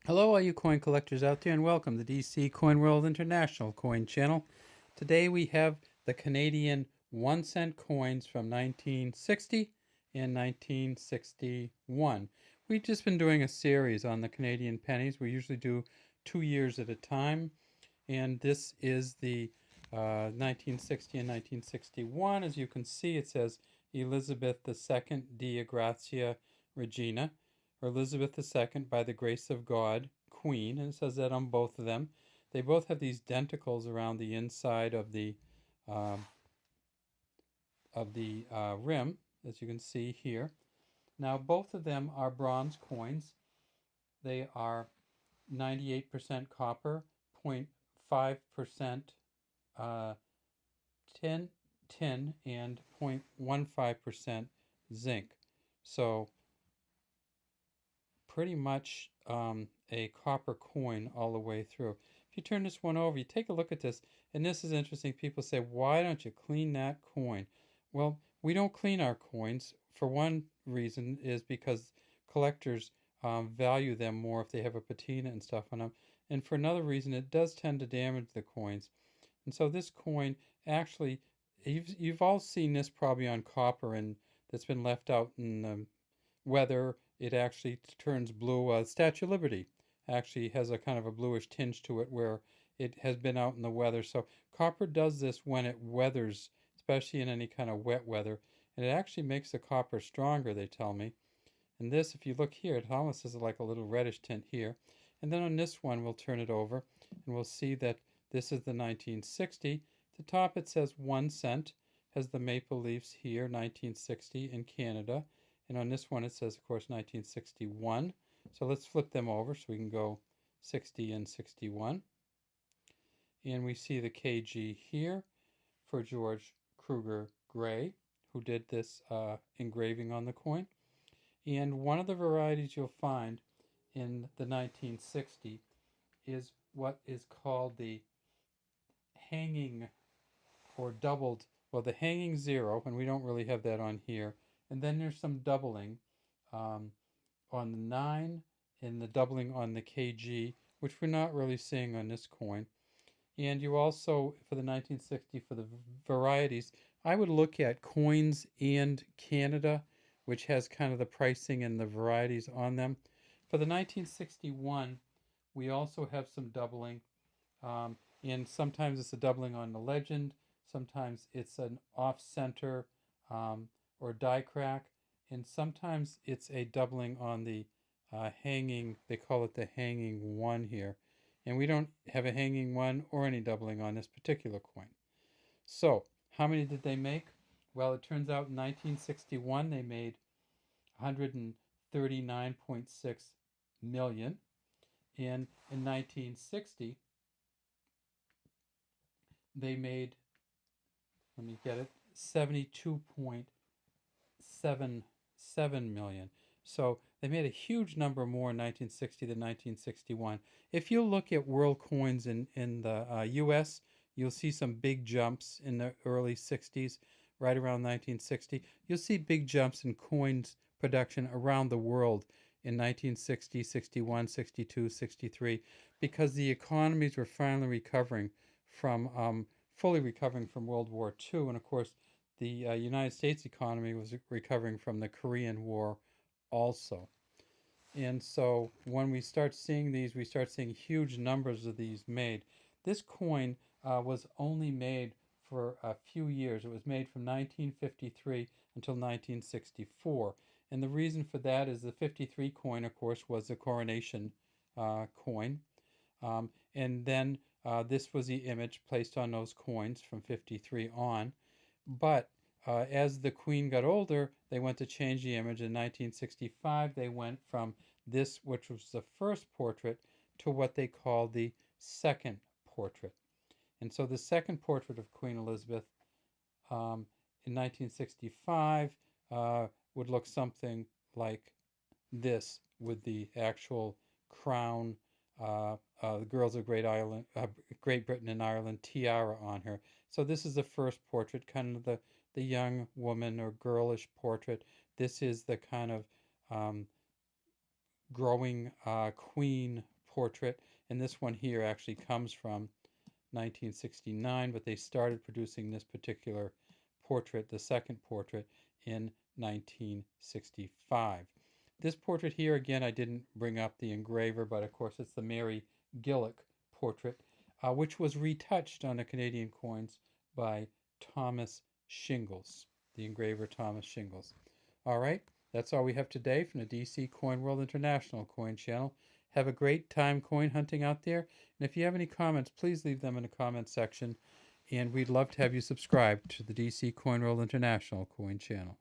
Hello, all you coin collectors out there, and welcome to DC Coin World International Coin Channel. Today we have the Canadian 1 cent coins from 1960 and 1961. We've just been doing a series on the Canadian pennies. We usually do 2 years at a time, and this is the 1960 and 1961. As you can see, it says Elizabeth II Dea Gratia Regina, or Elizabeth II by the grace of God, Queen, and it says that on both of them. They both have these denticles around the inside of the uh, rim, as you can see here. Now, both of them are bronze coins. They are 98% copper, 0.5% uh, tin, and 0.15% zinc. So pretty much a copper coin all the way through. If you turn this one over, you take a look at this, and this is interesting. People say, why don't you clean that coin? Well, we don't clean our coins. For one reason is because collectors value them more if they have a patina and stuff on them. And for another reason, it does tend to damage the coins. And so this coin actually, you've all seen this probably on copper and that's been left out in weather. It actually turns blue. Statue of Liberty actually has a kind of a bluish tinge to it where it has been out in the weather. So copper does this when it weathers, especially in any kind of wet weather. And it actually makes the copper stronger, they tell me. And this, if you look here, it almost has like a little reddish tint here. And then on this one, we'll turn it over and we'll see that this is the 1960. At the top it says 1 cent, has the maple leaves here, 1960 in Canada. And on this one it says, of course, 1961. So let's flip them over so we can go 60 and 61. And we see the KG here for George Kruger Gray, who did this engraving on the coin. And one of the varieties you'll find in the 1960 is what is called the hanging or doubled, well, the hanging zero, and we don't really have that on here. And then there's some doubling on the 9 and the doubling on the KG, which we're not really seeing on this coin. And you also, for the 1960, for the varieties, I would look at Coins and Canada, which has kind of the pricing and the varieties on them. For the 1961, we also have some doubling. And sometimes it's a doubling on the legend. Sometimes it's an off-center or die crack. And sometimes it's a doubling on the hanging, they call it the hanging one here. And we don't have a hanging one or any doubling on this particular coin. So, how many did they make? Well, it turns out in 1961 they made 139.6 million. And in 1960 they made, let me get it, 72.77 million. So they made a huge number more in 1960 than 1961. If you look at world coins in the US, you'll see some big jumps in the early 60s, right around 1960. You'll see big jumps in coins production around the world in 1960, 61, 62, 63, because the economies were finally recovering from, fully recovering from World War II. And of course, the United States economy was recovering from the Korean War also. And so when we start seeing these, we start seeing huge numbers of these made. This coin was only made for a few years. It was made from 1953 until 1964. And the reason for that is the 53 coin, of course, was the coronation coin. And then this was the image placed on those coins from 53 on. But as the queen got older, they went to change the image. In 1965, they went from this, which was the first portrait, to what they call the second portrait. And so the second portrait of Queen Elizabeth in 1965 would look something like this, with the actual crown, the Girls of Great Britain and Ireland tiara on her. So this is the first portrait, kind of the young woman or girlish portrait. This is the kind of growing queen portrait, and this one here actually comes from 1969, but they started producing this particular portrait, the second portrait, in 1965. This portrait here, again, I didn't bring up the engraver, but of course it's the Mary Gillick portrait, which was retouched on the Canadian coins by Thomas Shingles, the engraver Thomas Shingles. All right, that's all we have today from the DC Coin World International Coin Channel. Have a great time coin hunting out there. And if you have any comments, please leave them in the comment section. And we'd love to have you subscribe to the DC Coin World International Coin Channel.